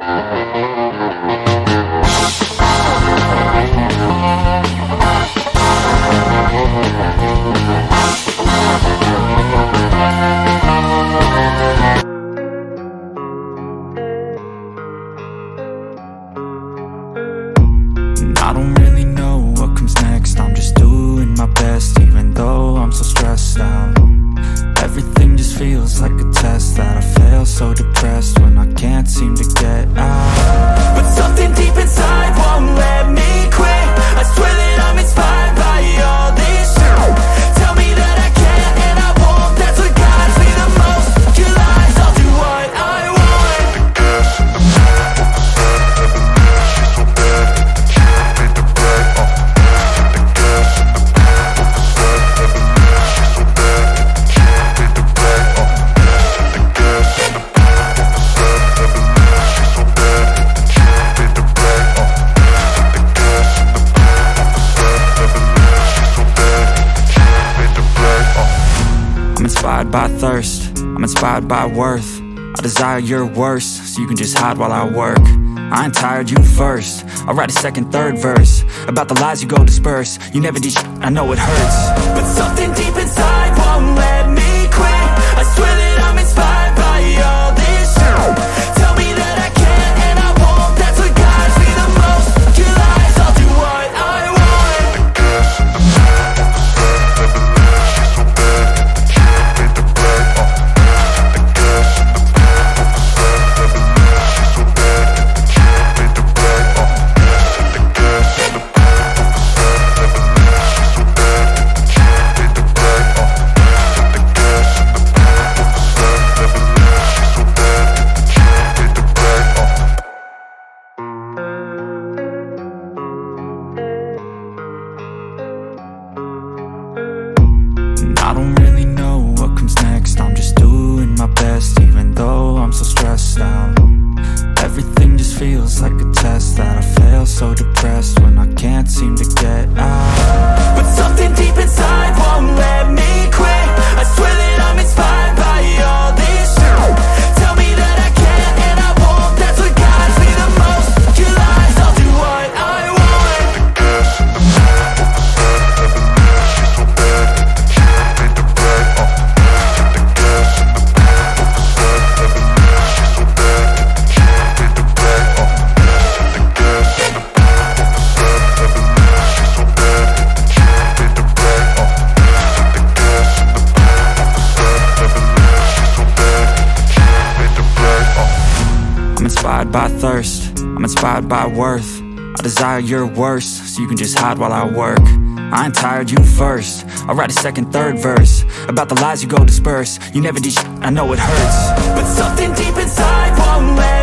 I don't really know what comes next. I'm just doing my best, even though I'm so stressed out. Everything just feels like a test that I fail, so depressed when I can't seem to get out. But something deep inside won't let me quit. I swear that I'm inspired by all this shit. Tell me that I can and I won't. That's what guides me the most. Your lies, I'll do what I want. I'm inspired by thirst, I'm inspired by worth. I desire your worst, so you can just hide while I work. I ain't tired, you first. I'll write a second, third verse about the lies you go disperse. You never did shit, I know it hurts. But something deep inside won't let me quit. I swear that I'm inspired by all this shit. Tell me that I can and I won't. That's what guides me the most. Your lies, I'll do what I want. I don't really know what comes next. I'm just doing my best, even though I'm so stressed out. Everything just feels like a test that I fail, so depressed when I can't seem to get out. But something deep inside won't let me quit. I swear that I'm inspired by all this shit. Tell me that I can and I won't. That's what guides me the most. Your lies, I'll do what I want. I'm inspired by thirst, I'm inspired by worth. I desire your worst, so you can just hide while I work. I ain't tired, you first. I'll write a second, third verse about the lies you go disperse. You never did shit, I know it hurts. But something deep inside won't let